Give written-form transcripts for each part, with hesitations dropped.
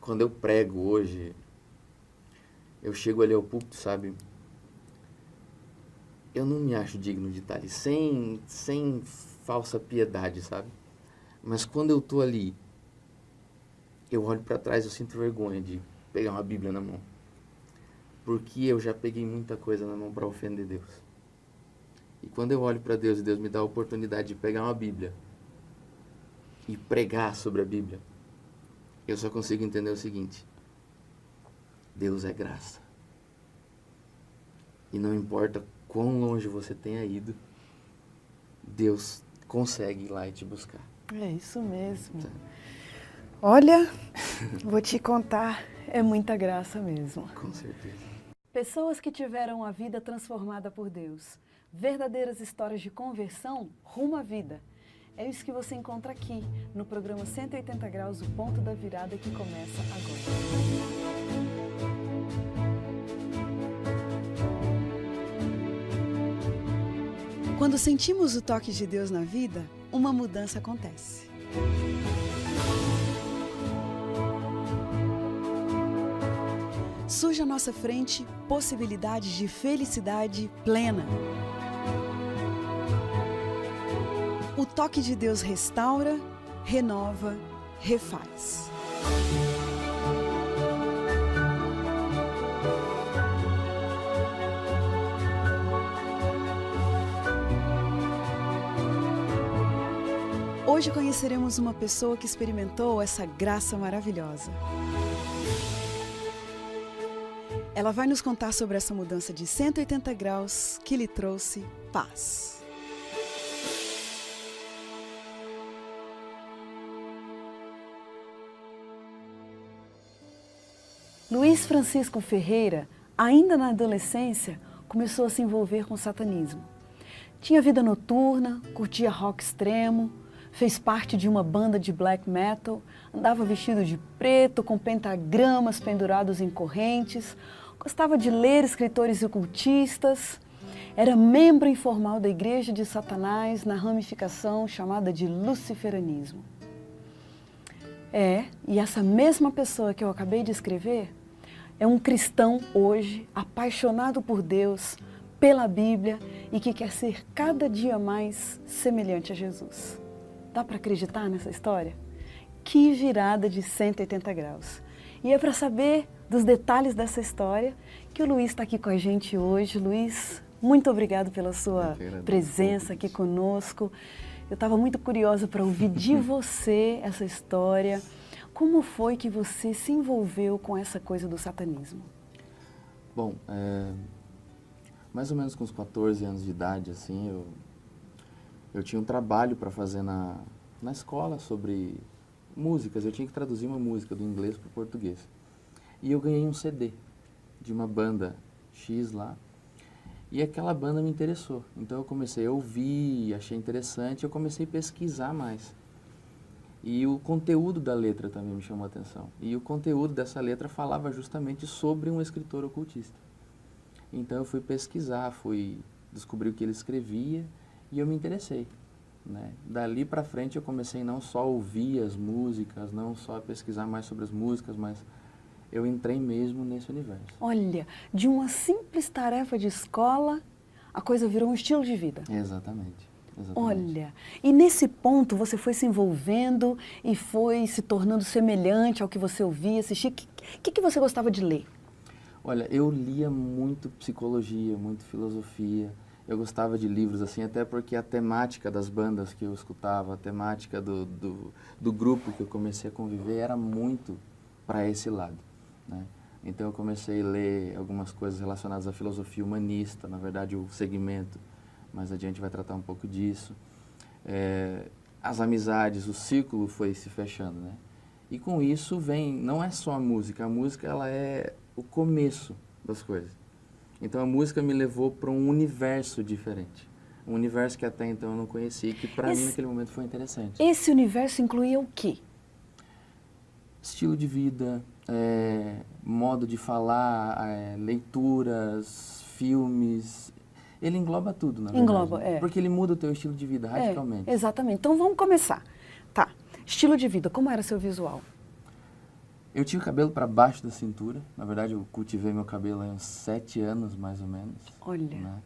quando eu prego hoje, eu chego ali ao púlpito, sabe? Eu não me acho digno de estar ali, sem falsa piedade, sabe? Mas quando eu tô ali, eu olho para trás, eu sinto vergonha de pegar uma Bíblia na mão. Porque eu já peguei muita coisa na mão para ofender Deus. E quando eu olho para Deus e Deus me dá a oportunidade de pegar uma Bíblia e pregar sobre a Bíblia, eu só consigo entender o seguinte: Deus é graça. E não importa quão longe você tenha ido, Deus consegue ir lá e te buscar. É isso mesmo. Olha, vou te contar, é muita graça mesmo. Com certeza. Pessoas que tiveram a vida transformada por Deus. Verdadeiras histórias de conversão rumo à vida. É isso que você encontra aqui, no programa 180 Graus, o ponto da virada, que começa agora. Quando sentimos o toque de Deus na vida, uma mudança acontece. Surge à nossa frente possibilidades de felicidade plena. O toque de Deus restaura, renova, refaz. Hoje conheceremos uma pessoa que experimentou essa graça maravilhosa. Ela vai nos contar sobre essa mudança de 180 graus que lhe trouxe paz. Luiz Francisco Ferreira, ainda na adolescência, começou a se envolver com o satanismo. Tinha vida noturna, curtia rock extremo, fez parte de uma banda de black metal, andava vestido de preto, com pentagramas pendurados em correntes, gostava de ler escritores ocultistas, era membro informal da Igreja de Satanás na ramificação chamada de luciferanismo. E essa mesma pessoa que eu acabei de escrever é um cristão hoje, apaixonado por Deus, pela Bíblia e que quer ser cada dia mais semelhante a Jesus. Dá para acreditar nessa história? Que virada de 180 graus. E é para saber dos detalhes dessa história que o Luiz está aqui com a gente hoje. Luiz, muito obrigado pela sua presença aqui conosco. Eu estava muito curiosa para ouvir de você essa história. Como foi que você se envolveu com essa coisa do satanismo? Bom, mais ou menos com uns 14 anos de idade, assim, eu tinha um trabalho para fazer na escola sobre músicas. Eu tinha que traduzir uma música do inglês para o português. E eu ganhei um CD de uma banda X lá. E aquela banda me interessou. Então eu comecei a ouvir, achei interessante, eu comecei a pesquisar mais. E o conteúdo da letra também me chamou a atenção. E o conteúdo dessa letra falava justamente sobre um escritor ocultista. Então eu fui pesquisar, fui descobrir o que ele escrevia e eu me interessei, né? Dali para frente eu comecei não só a ouvir as músicas, não só a pesquisar mais sobre as músicas, mas eu entrei mesmo nesse universo. Olha, de uma simples tarefa de escola, a coisa virou um estilo de vida. Exatamente. Olha, e nesse ponto você foi se envolvendo e foi se tornando semelhante ao que você ouvia, assistia. O que você gostava de ler? Olha, eu lia muito psicologia, muito filosofia. Eu gostava de livros assim, até porque a temática das bandas que eu escutava, a temática do grupo que eu comecei a conviver era muito para esse lado, né? Então eu comecei a ler algumas coisas relacionadas à filosofia humanista, na verdade o segmento. Mais adiante vai tratar um pouco disso. As amizades, o círculo foi se fechando, né? E com isso vem, não é só a música ela é o começo das coisas. Então a música me levou para um universo diferente. Um universo que até então eu não conhecia e que para mim naquele momento foi interessante. Esse universo incluía o quê? Estilo de vida, modo de falar, leituras, filmes. Ele engloba tudo, na verdade. Engloba, Porque ele muda o teu estilo de vida radicalmente. Exatamente. Então vamos começar. Tá. Estilo de vida, como era seu visual? Eu tinha o cabelo para baixo da cintura. Na verdade, eu cultivei meu cabelo há uns 7 anos, mais ou menos. Olha.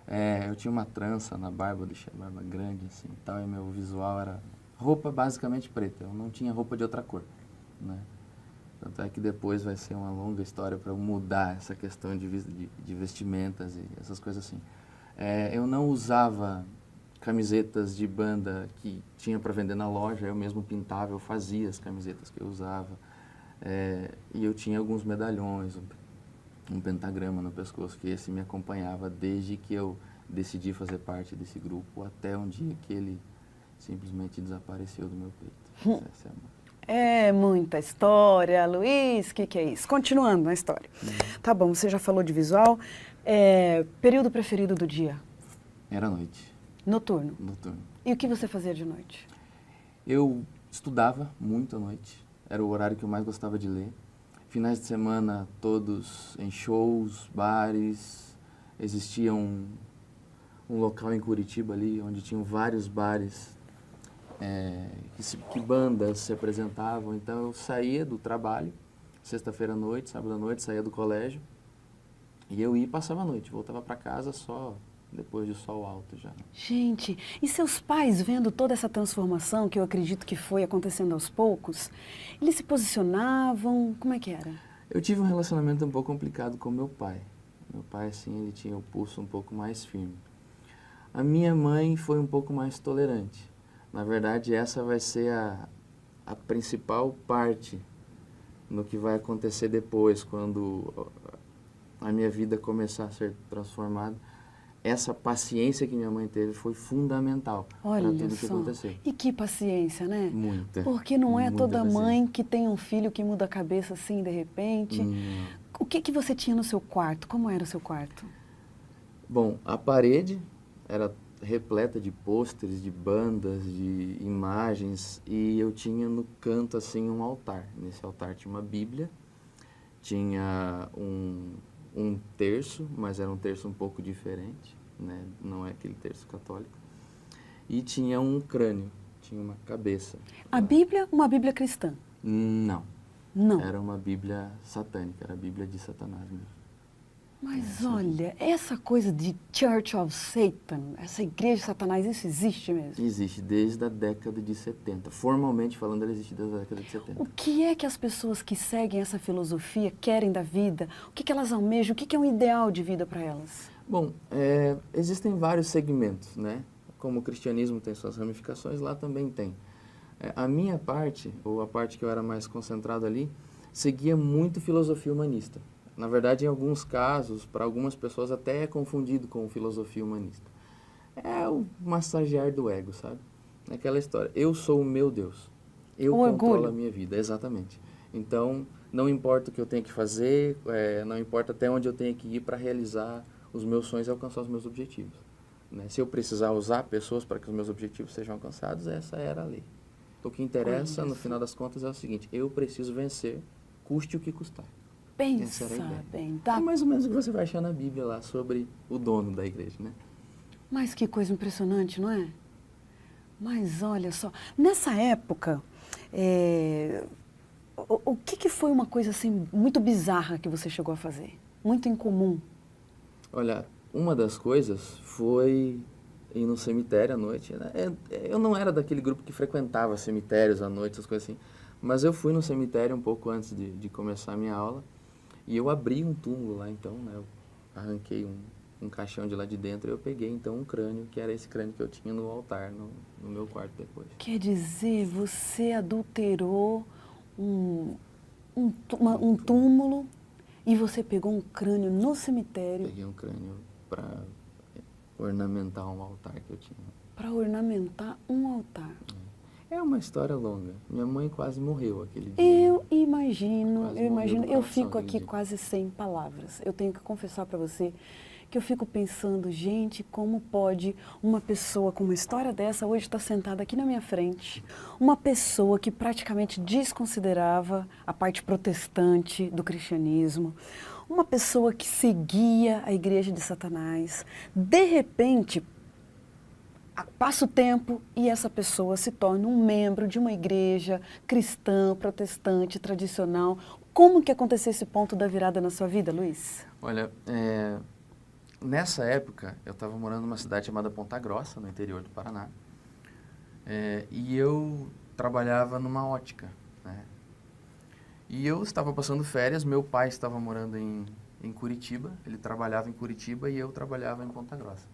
Né? Eu tinha uma trança na barba, deixei a barba grande assim e tal, e meu visual era roupa basicamente preta. Eu não tinha roupa de outra cor, né? Tanto é que depois vai ser uma longa história para mudar essa questão de vestimentas e essas coisas assim. Eu não usava camisetas de banda que tinha para vender na loja, eu mesmo pintava, eu fazia as camisetas que eu usava. E eu tinha alguns medalhões, um pentagrama no pescoço, que esse me acompanhava desde que eu decidi fazer parte desse grupo, até um dia que ele simplesmente desapareceu do meu peito. Essa É muita história, Luiz, o que é isso? Continuando na história. Tá bom, você já falou de visual. Período preferido do dia? Era à noite. Noturno. Noturno. E o que você fazia de noite? Eu estudava muito à noite, era o horário que eu mais gostava de ler. Finais de semana todos em shows, bares. Existia um local em Curitiba ali, onde tinham vários bares, que bandas se apresentavam. Então eu saía do trabalho, sexta-feira à noite, sábado à noite, saía do colégio, e eu ia e passava a noite, voltava para casa só depois do sol alto já. Gente, e seus pais, vendo toda essa transformação, que eu acredito que foi acontecendo aos poucos, eles se posicionavam, como é que era? Eu tive um relacionamento um pouco complicado com meu pai. Meu pai, assim, ele tinha o pulso um pouco mais firme. A minha mãe foi um pouco mais tolerante. Na verdade, essa vai ser a principal parte no que vai acontecer depois, quando a minha vida começar a ser transformada. Essa paciência que minha mãe teve foi fundamental para tudo que aconteceu. E que paciência, né? Muita. Porque não é toda paciência. mãe que tem um filho que muda a cabeça assim de repente. O que você tinha no seu quarto? Como era o seu quarto? Bom, a parede era repleta de pôsteres, de bandas, de imagens, e eu tinha no canto assim um altar. Nesse altar tinha uma Bíblia, tinha um terço, mas era um terço um pouco diferente, né? Não é aquele terço católico. E tinha um crânio, tinha uma cabeça. A Bíblia, uma Bíblia cristã? Não. Não. Era uma Bíblia satânica, era a Bíblia de Satanás mesmo. Mas olha, essa coisa de Church of Satan, essa igreja de Satanás, isso existe mesmo? Existe desde a década de 70. Formalmente falando, ela existe desde a década de 70. O que é que as pessoas que seguem essa filosofia querem da vida? O que elas almejam? O que é um ideal de vida para elas? Bom, existem vários segmentos, né? Como o cristianismo tem suas ramificações, lá também tem. A minha parte, ou a parte que eu era mais concentrado ali, seguia muito filosofia humanista. Na verdade, em alguns casos, para algumas pessoas até é confundido com filosofia humanista. É o massagear do ego, sabe? É aquela história, eu sou o meu Deus, eu controlo a minha vida, exatamente. Então, não importa o que eu tenho que fazer, não importa até onde eu tenho que ir para realizar os meus sonhos e alcançar os meus objetivos. Né? Se eu precisar usar pessoas para que os meus objetivos sejam alcançados, essa era a lei. O que interessa, no final das contas, é o seguinte, eu preciso vencer, custe o que custar. Pensa bem. Tá? É mais ou menos o que você vai achar na Bíblia lá sobre o dono da igreja, né? Mas que coisa impressionante, não é? Mas olha só, nessa época, o que foi uma coisa assim muito bizarra que você chegou a fazer? Muito incomum? Olha, uma das coisas foi ir no cemitério à noite. Né? Eu não era daquele grupo que frequentava cemitérios à noite, essas coisas assim. Mas eu fui no cemitério um pouco antes de começar a minha aula. E eu abri um túmulo lá, então, né? Eu arranquei um caixão de lá de dentro e eu peguei, então, um crânio, que era esse crânio que eu tinha no altar, no meu quarto depois. Quer dizer, você adulterou um túmulo e você pegou um crânio no cemitério? Peguei um crânio para ornamentar um altar que eu tinha. Para ornamentar um altar. É uma história longa. Minha mãe quase morreu aquele dia. Eu imagino, eu fico aqui dia. quase sem palavras. Eu tenho que confessar para você que eu fico pensando, gente, como pode uma pessoa com uma história dessa hoje estar sentada aqui na minha frente? Uma pessoa que praticamente desconsiderava a parte protestante do cristianismo, uma pessoa que seguia a igreja de Satanás, de repente passa o tempo e essa pessoa se torna um membro de uma igreja cristã, protestante, tradicional. Como que aconteceu esse ponto da virada na sua vida, Luiz? Olha, nessa época eu estava morando numa cidade chamada Ponta Grossa, no interior do Paraná, e eu trabalhava numa ótica, né? E eu estava passando férias, meu pai estava morando em Curitiba, ele trabalhava em Curitiba e eu trabalhava em Ponta Grossa.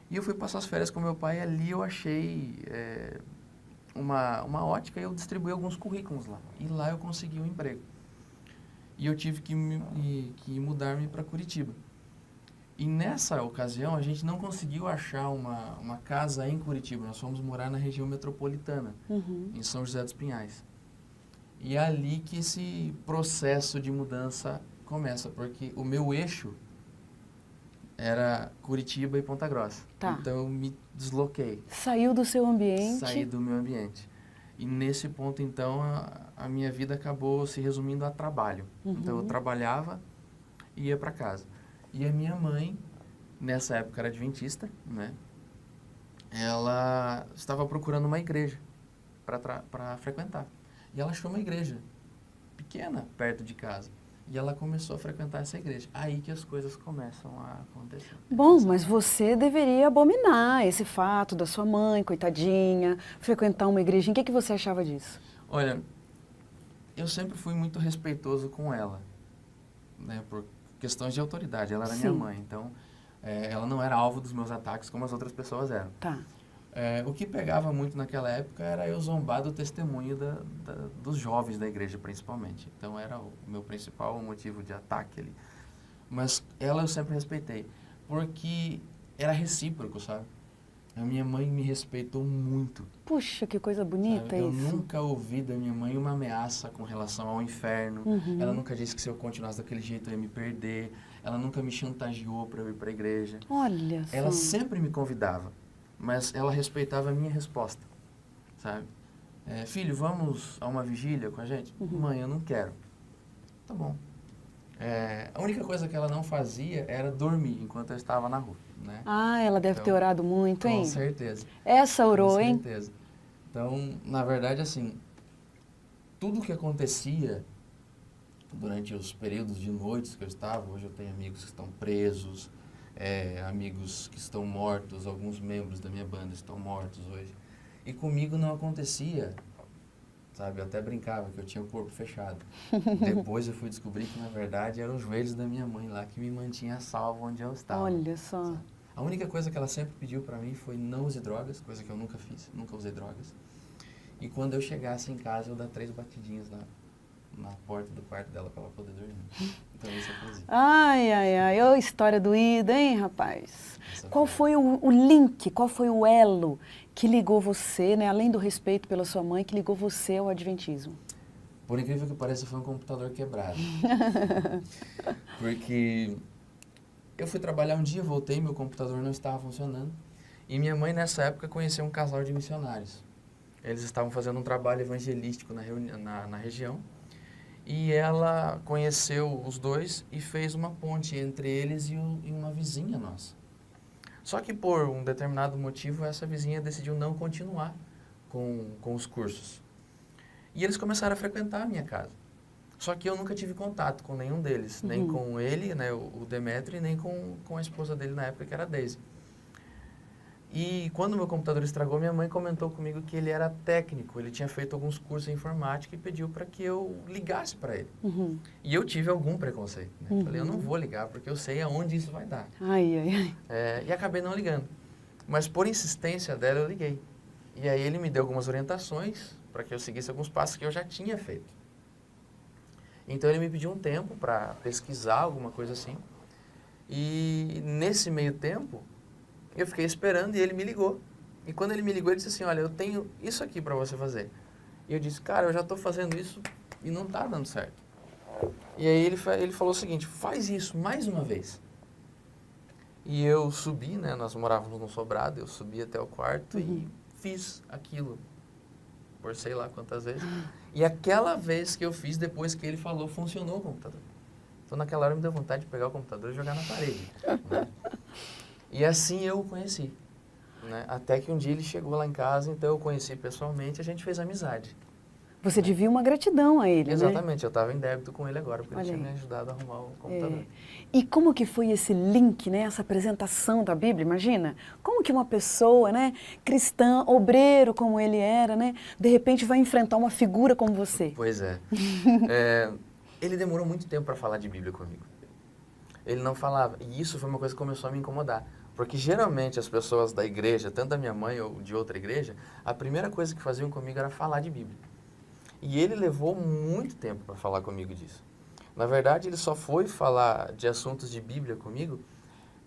E eu fui passar as férias com meu pai e ali eu achei uma ótica e eu distribuí alguns currículos lá. E lá eu consegui um emprego. E eu tive que mudar-me para Curitiba. E nessa ocasião a gente não conseguiu achar uma casa em Curitiba. Nós fomos morar na região metropolitana, em São José dos Pinhais. E é ali que esse processo de mudança começa, porque o meu eixo era Curitiba e Ponta Grossa. Tá. Então eu me desloquei. Saiu do seu ambiente. Saí do meu ambiente. E nesse ponto, então, a minha vida acabou se resumindo a trabalho. Então eu trabalhava e ia para casa. E a minha mãe, nessa época era adventista, né? Ela estava procurando uma igreja para frequentar. E ela achou uma igreja pequena perto de casa. E ela começou a frequentar essa igreja. Aí que as coisas começam a acontecer. Bom, mas você deveria abominar esse fato da sua mãe, coitadinha, frequentar uma igrejinha. O que você achava disso? Olha, eu sempre fui muito respeitoso com ela, né? Por questões de autoridade. Ela era minha mãe, então ela não era alvo dos meus ataques como as outras pessoas eram. Tá. O que pegava muito naquela época era eu zombar do testemunho dos jovens da igreja, principalmente. Então, era o meu principal motivo de ataque ali. Mas ela eu sempre respeitei, porque era recíproco, sabe? A minha mãe me respeitou muito. Puxa, que coisa bonita sabe? Eu isso. nunca ouvi da minha mãe uma ameaça com relação ao inferno. Ela nunca disse que se eu continuasse daquele jeito eu ia me perder. Ela nunca me chantageou para eu ir para a igreja. Olha só. Ela sempre me convidava. Mas ela respeitava a minha resposta, sabe? Filho, vamos a uma vigília com a gente? Mãe, eu não quero. Tá bom. A única coisa que ela não fazia era dormir enquanto eu estava na rua, né? Ah, ela deve ter orado muito, hein? Com certeza. Essa orou, hein? Com certeza. Então, na verdade, assim, tudo que acontecia durante os períodos de noites que eu estava, hoje eu tenho amigos que estão presos, amigos que estão mortos, alguns membros da minha banda estão mortos hoje. E comigo não acontecia, sabe? Eu até brincava que eu tinha o corpo fechado. Depois eu fui descobrir que, na verdade, eram os joelhos da minha mãe lá que me mantinha salvo onde eu estava. Olha só. Sabe? A única coisa que ela sempre pediu para mim foi não use drogas, coisa que eu nunca fiz, nunca usei drogas. E quando eu chegasse em casa, eu dar 3 batidinhas na porta do quarto dela para ela poder dormir. Então isso eu fazia. Ai, ai, ai. Ô, história doída, hein, rapaz? Qual foi o link, qual foi o elo que ligou você, né, além do respeito pela sua mãe, que ligou você ao adventismo? Por incrível que pareça, foi um computador quebrado. Porque eu fui trabalhar um dia, voltei, meu computador não estava funcionando. E minha mãe, nessa época, conheceu um casal de missionários. Eles estavam fazendo um trabalho evangelístico na região. E ela conheceu os dois e fez uma ponte entre eles e uma vizinha nossa. Só que por um determinado motivo, essa vizinha decidiu não continuar com os cursos. E eles começaram a frequentar a minha casa. Só que eu nunca tive contato com nenhum deles, nem com ele, né, o Demetrio, nem com a esposa dele na época, que era a Daisy. E quando meu computador estragou, minha mãe comentou comigo que ele era técnico, ele tinha feito alguns cursos em informática e pediu para que eu ligasse para ele. E eu tive algum preconceito, né? Falei, eu não vou ligar porque eu sei aonde isso vai dar. Ai, ai, ai. E acabei não ligando. Mas por insistência dela, eu liguei. E aí ele me deu algumas orientações para que eu seguisse alguns passos que eu já tinha feito. Então ele me pediu um tempo para pesquisar alguma coisa assim. E nesse meio tempo, eu fiquei esperando e ele me ligou. E quando ele me ligou, ele disse assim, olha, eu tenho isso aqui para você fazer. E eu disse, cara, eu já estou fazendo isso e não está dando certo. E aí ele falou o seguinte, faz isso mais uma vez. E eu subi, né, nós morávamos num sobrado, eu subi até o quarto e fiz aquilo por sei lá quantas vezes. E aquela vez que eu fiz, depois que ele falou, funcionou o computador. Então naquela hora me deu vontade de pegar o computador e jogar na parede, né? E assim eu o conheci. né? Até que um dia ele chegou lá em casa, então eu conheci pessoalmente e a gente fez amizade. Você devia uma gratidão a ele, né? Exatamente, eu estava em débito com ele agora, porque Olha ele tinha aí. me ajudado a arrumar o computador. E como que foi esse link, né, essa apresentação da Bíblia? Imagina, como que uma pessoa, né, cristã, obreiro como ele era, né, de repente vai enfrentar uma figura como você? Pois é. Ele demorou muito tempo para falar de Bíblia comigo. Ele não falava, e isso foi uma coisa que começou a me incomodar. Porque geralmente as pessoas da igreja, tanto da minha mãe ou de outra igreja, a primeira coisa que faziam comigo era falar de Bíblia. E ele levou muito tempo para falar comigo disso. Na verdade, ele só foi falar de assuntos de Bíblia comigo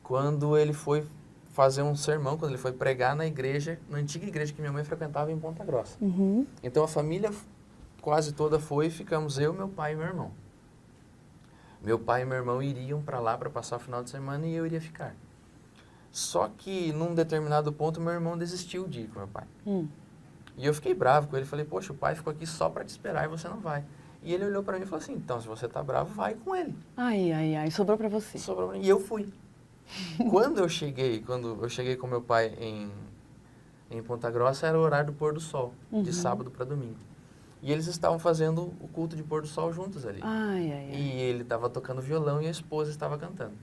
quando ele foi fazer um sermão, quando ele foi pregar na igreja, na antiga igreja que minha mãe frequentava em Ponta Grossa. Uhum. Então a família quase toda foi e ficamos eu, meu pai e meu irmão. Meu pai e meu irmão iriam para lá para passar o final de semana e eu iria ficar. Só que num determinado ponto meu irmão desistiu de ir com meu pai. E eu fiquei bravo com ele, falei, poxa, o pai ficou aqui só para te esperar e você não vai. E ele olhou para mim e falou assim, então, se você tá bravo, vai com ele. Ai, ai, ai, sobrou para você. Sobrou pra mim. E eu fui. Quando eu cheguei com meu pai em Ponta Grossa, era o horário do pôr do sol, de sábado para domingo. E eles estavam fazendo o culto de pôr do sol juntos ali. Ai, ai, ai. E ele estava tocando violão e a esposa estava cantando.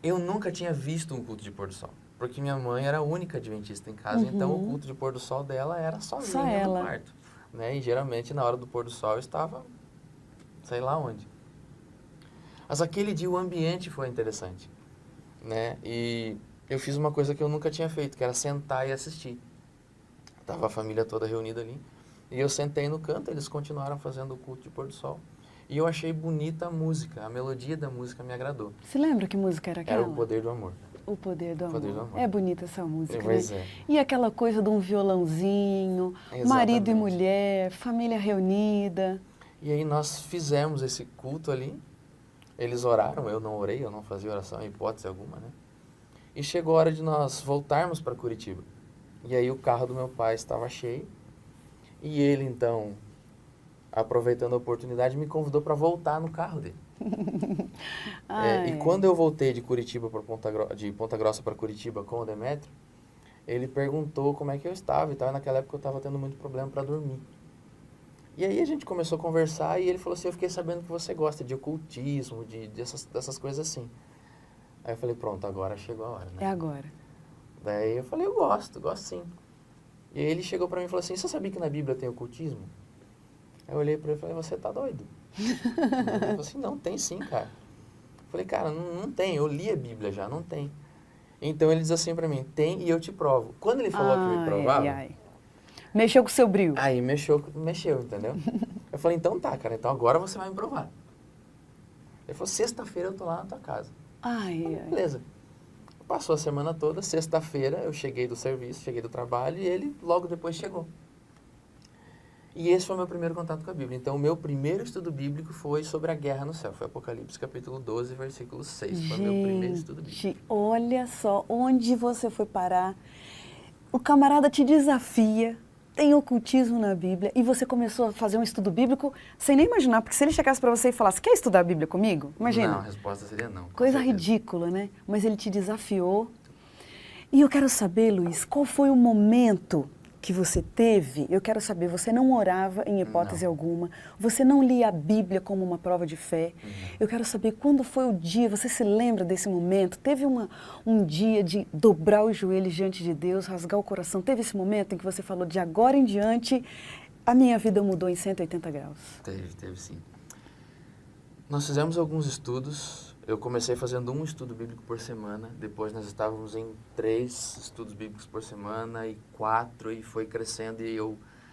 Eu nunca tinha visto um culto de pôr do sol, porque minha mãe era a única adventista em casa, então o culto de pôr do sol dela era sozinha Só ela. no quarto. Né? E geralmente na hora do pôr do sol eu estava, sei lá onde. Mas aquele dia o ambiente foi interessante, né? E eu fiz uma coisa que eu nunca tinha feito, que era sentar e assistir. Tava a família toda reunida ali, e eu sentei no canto, eles continuaram fazendo o culto de pôr do sol. E eu achei bonita a música, a melodia da música me agradou. Você lembra que música era aquela? Era O Poder do Amor. O Poder do Amor. Poder do Amor. É bonita essa música, Pois né? é. E aquela coisa de um violãozinho, Exatamente. marido e mulher, família reunida. E aí nós fizemos esse culto ali, eles oraram, eu não orei, eu não fazia oração em hipótese alguma, né? E chegou a hora de nós voltarmos para Curitiba. E aí o carro do meu pai estava cheio, e ele então, aproveitando a oportunidade, me convidou para voltar no carro dele. E quando eu voltei de Curitiba para de Ponta Grossa para Curitiba com o Demétrio, ele perguntou como é que eu estava e tal. E naquela época eu estava tendo muito problema para dormir. E aí a gente começou a conversar e ele falou assim, eu fiquei sabendo que você gosta de ocultismo, dessas coisas assim. Aí eu falei, pronto, agora chegou a hora, né? É agora. Daí eu falei, eu gosto sim. E aí ele chegou para mim e falou assim, você sabia que na Bíblia tem ocultismo? Aí eu olhei para ele e falei, você tá doido? Ele falou assim, não, tem sim, cara. Eu falei, cara, não tem, eu li a Bíblia já, não tem. Então ele diz assim para mim, tem e eu te provo. Quando ele falou que me provava, mexeu com o seu brilho. aí mexeu, entendeu? Eu falei, então tá, cara, então agora você vai me provar. Ele falou, sexta-feira eu tô lá na tua casa. Falei, beleza. Passou a semana toda, sexta-feira eu cheguei do serviço, cheguei do trabalho e ele logo depois chegou. E esse foi o meu primeiro contato com a Bíblia. Então, o meu primeiro estudo bíblico foi sobre a guerra no céu. Foi Apocalipse, capítulo 12, versículo 6. Foi o meu primeiro estudo bíblico. Olha só onde você foi parar. O camarada te desafia, tem ocultismo na Bíblia, e você começou a fazer um estudo bíblico sem nem imaginar, porque se ele chegasse para você e falasse, quer estudar a Bíblia comigo? Imagina. Não, a resposta seria não. Coisa ridícula, né? Mas ele te desafiou. E eu quero saber, Luiz, qual foi o momento que você teve? Eu quero saber, você não orava em hipótese alguma, você não lia a Bíblia como uma prova de fé. Eu quero saber quando foi o dia, você se lembra desse momento? Teve um dia de dobrar os joelhos diante de Deus, rasgar o coração? Teve esse momento em que você falou, de agora em diante, a minha vida mudou em 180 graus? Teve sim. Nós fizemos alguns estudos. Eu comecei fazendo um estudo bíblico por semana, depois nós estávamos em 3 estudos bíblicos por semana e 4, e foi crescendo, e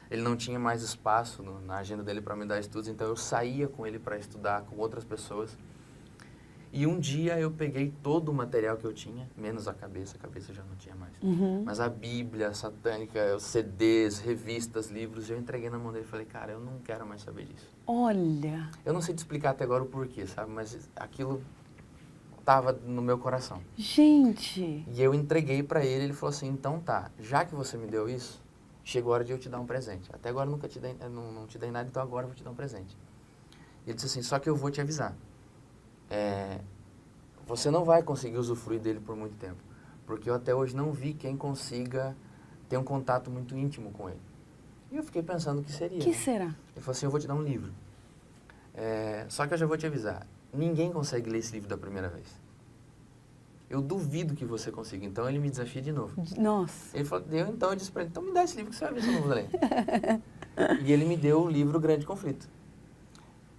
ele não tinha mais espaço na agenda dele para me dar estudos, então eu saía com ele para estudar com outras pessoas. E um dia eu peguei todo o material que eu tinha, menos a cabeça eu já não tinha mais. Mas a Bíblia, a satânica, os CDs, revistas, livros, eu entreguei na mão dele e falei, cara, eu não quero mais saber disso. Olha! Eu não sei te explicar até agora o porquê, sabe? Mas aquilo estava no meu coração. Gente! E eu entreguei para ele, ele falou assim, então tá, já que você me deu isso, chegou a hora de eu te dar um presente. Até agora eu nunca te dei, não te dei nada, então agora eu vou te dar um presente. E ele disse assim, só que eu vou te avisar. Você não vai conseguir usufruir dele por muito tempo. porque eu até hoje não vi quem consiga ter um contato muito íntimo com ele. E eu fiquei pensando o que seria. Que né? será? Ele falou assim, eu vou te dar um livro. Só que eu já vou te avisar, ninguém consegue ler esse livro da primeira vez. Eu duvido que você consiga, então ele me desafia de novo. Nossa. Ele falou, eu disse pra ele, então me dá esse livro que você vai ver se eu não vou ler. E ele me deu o livro Grande Conflito.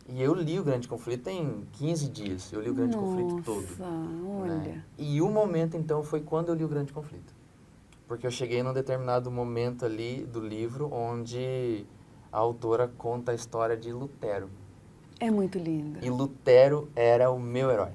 E eu li o Grande Conflito em 15 dias, eu li o Grande Conflito todo. Nossa, olha. Né? E o momento, então, foi quando eu li o Grande Conflito. Porque eu cheguei num determinado momento ali do livro onde a autora conta a história de Lutero. É muito linda. E Lutero era o meu herói.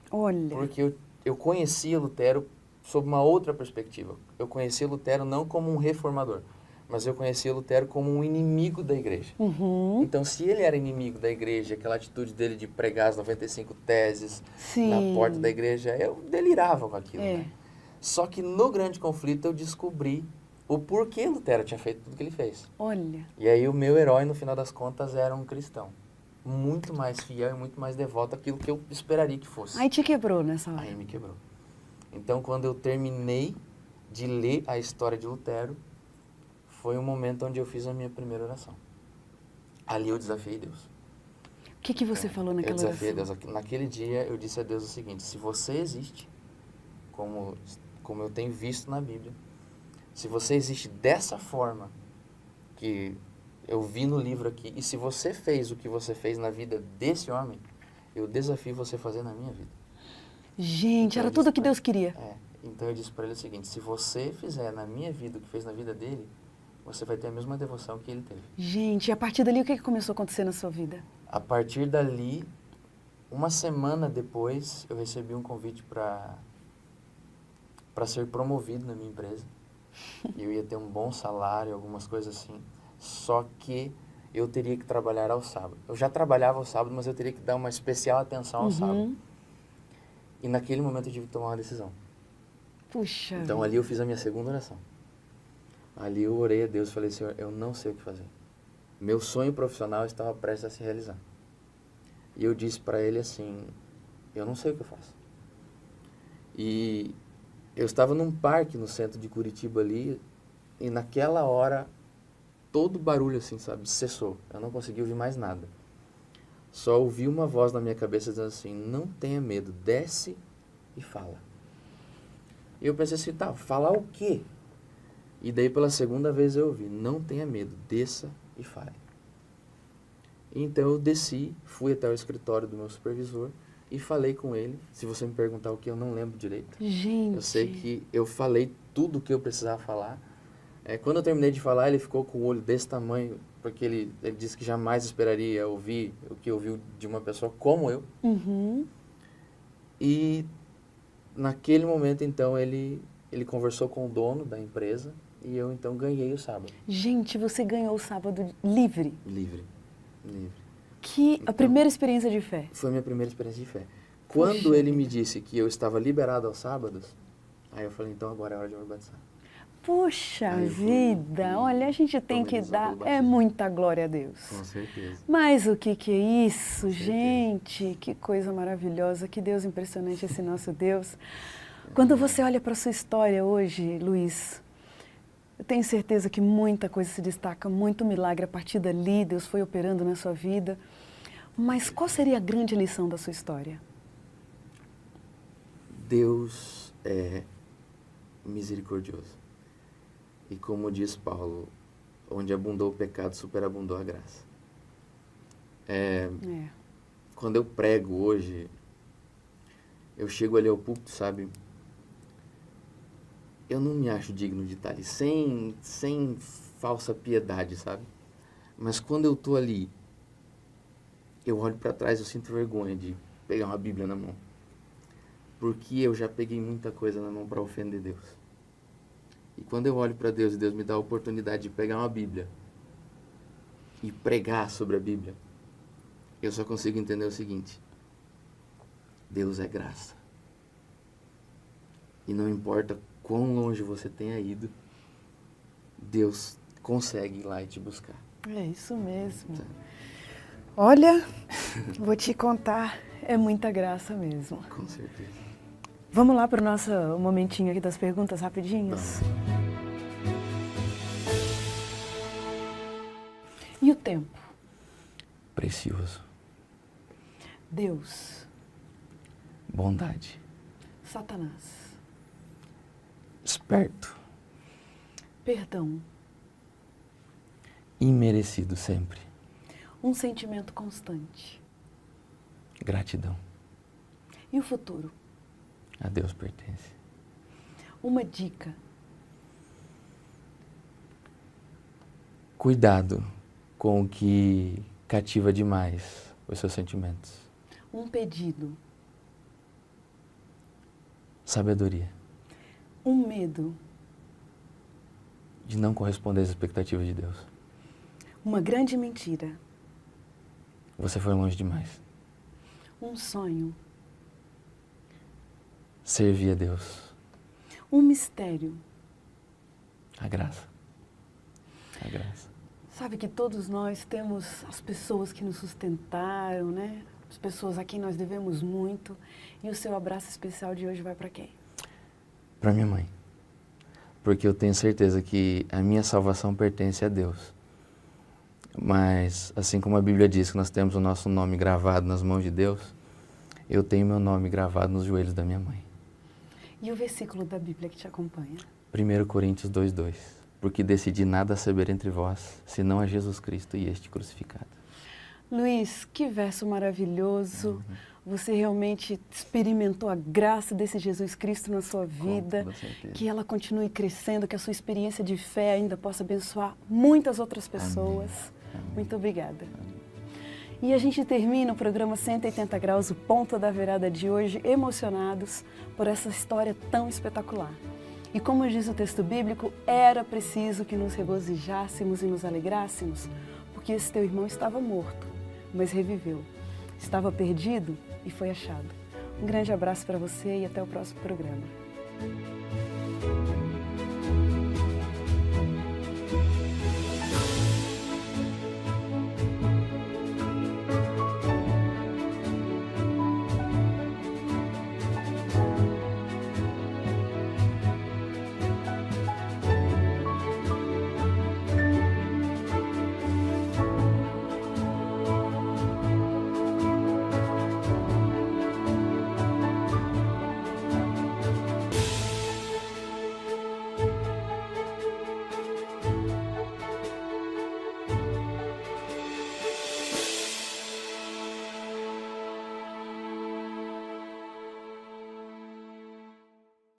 Olha. Porque eu conhecia Lutero sob uma outra perspectiva. Eu conhecia Lutero não como um reformador, mas eu conhecia Lutero como um inimigo da igreja. Uhum. Então, se ele era inimigo da igreja, aquela atitude dele de pregar as 95 teses Sim. na porta da igreja, eu delirava com aquilo. É. Né? Só que no Grande Conflito eu descobri o porquê Lutero tinha feito tudo que ele fez. Olha. E aí o meu herói, no final das contas, era um cristão. Muito mais fiel e muito mais devoto àquilo que eu esperaria que fosse. Aí te quebrou nessa hora. Aí me quebrou. Então, quando eu terminei de ler a história de Lutero, foi o momento onde eu fiz a minha primeira oração. Ali eu desafiei Deus. O que você falou naquela Eu desafiei oração? Deus. Naquele dia eu disse a Deus o seguinte, se você existe, como eu tenho visto na Bíblia, se você existe dessa forma que eu vi no livro aqui, e se você fez o que você fez na vida desse homem, eu desafio você a fazer na minha vida. Gente, Então, era eu tudo disse que pra Deus queria. Então eu disse para ele o seguinte, se você fizer na minha vida o que fez na vida dele, você vai ter a mesma devoção que ele teve. Gente, e a partir dali o que começou a acontecer na sua vida? A partir dali, uma semana depois, eu recebi um convite para ser promovido na minha empresa. Eu ia ter um bom salário, algumas coisas assim. Só que eu teria que trabalhar ao sábado. Eu já trabalhava ao sábado, mas eu teria que dar uma especial atenção ao sábado. E naquele momento eu tive que tomar uma decisão. Puxa. Então ali eu fiz a minha segunda oração. Ali eu orei a Deus e falei, Senhor, eu não sei o que fazer. Meu sonho profissional estava prestes a se realizar. E eu disse para ele assim, eu não sei o que eu faço. E eu estava num parque no centro de Curitiba ali, e naquela hora, todo barulho assim, sabe, cessou. Eu não consegui ouvir mais nada. Só ouvi uma voz na minha cabeça dizendo assim, não tenha medo, desce e fala. E eu pensei assim, tá, falar o quê? E daí pela segunda vez eu ouvi, não tenha medo, desça e fale. Então eu desci, fui até o escritório do meu supervisor e falei com ele. Se você me perguntar o que, eu não lembro direito. Gente. Eu sei que eu falei tudo o que eu precisava falar. Quando eu terminei de falar, ele ficou com o olho desse tamanho, porque ele disse que jamais esperaria ouvir o que ouviu de uma pessoa como eu. Uhum. E naquele momento, então, ele conversou com o dono da empresa e eu, então, ganhei o sábado. Gente, você ganhou o sábado livre. Livre. A primeira experiência de fé. Foi a minha primeira experiência de fé. Quando ele me disse que eu estava liberado aos sábados, aí eu falei, então agora é hora de me batizar. Puxa vida, olha, a gente tem que dar, muita glória a Deus. Com certeza. Mas o que é isso, gente? Que coisa maravilhosa, que Deus impressionante esse nosso Deus. Quando você olha para a sua história hoje, Luiz, eu tenho certeza que muita coisa se destaca, muito milagre a partir dali, Deus foi operando na sua vida. Mas qual seria a grande lição da sua história? Deus é misericordioso. E como diz Paulo, onde abundou o pecado, superabundou a graça. Quando eu prego hoje, eu chego ali ao púlpito, sabe? Eu não me acho digno de estar ali, sem falsa piedade, sabe? Mas quando eu estou ali, eu olho para trás, eu sinto vergonha de pegar uma Bíblia na mão. Porque eu já peguei muita coisa na mão para ofender Deus. E quando eu olho para Deus e Deus me dá a oportunidade de pegar uma Bíblia e pregar sobre a Bíblia, eu só consigo entender o seguinte: Deus é graça. E não importa quão longe você tenha ido, Deus consegue ir lá e te buscar. É isso mesmo. Olha, vou te contar, é muita graça mesmo. Com certeza. Vamos lá para o nosso momentinho aqui das perguntas rapidinhas? E o tempo? Precioso. Deus. Bondade. Satanás. Esperto. Perdão. Imerecido sempre. Um sentimento constante. Gratidão. E o futuro? A Deus pertence. Uma dica. Cuidado com o que cativa demais os seus sentimentos. Um pedido. Sabedoria. Um medo. De não corresponder às expectativas de Deus. Uma grande mentira. Você foi longe demais. Um sonho. Servir a Deus. Um mistério. A graça. A graça. Sabe que todos nós temos as pessoas que nos sustentaram, né? As pessoas a quem nós devemos muito. E o seu abraço especial de hoje vai para quem? Para minha mãe. Porque eu tenho certeza que a minha salvação pertence a Deus. Mas, assim como a Bíblia diz que nós temos o nosso nome gravado nas mãos de Deus, eu tenho meu nome gravado nos joelhos da minha mãe. E o versículo da Bíblia que te acompanha? 1 Coríntios 2:2. Porque decidi nada saber entre vós, senão a Jesus Cristo e este crucificado. Luiz, que verso maravilhoso. Você realmente experimentou a graça desse Jesus Cristo na sua vida. Com certeza. Que ela continue crescendo, que a sua experiência de fé ainda possa abençoar muitas outras pessoas. Amém. Muito obrigada. E a gente termina o programa 180 Graus, o ponto da virada de hoje, emocionados por essa história tão espetacular. E como diz o texto bíblico, era preciso que nos regozijássemos e nos alegrássemos, porque esse teu irmão estava morto, mas reviveu. Estava perdido e foi achado. Um grande abraço para você e até o próximo programa.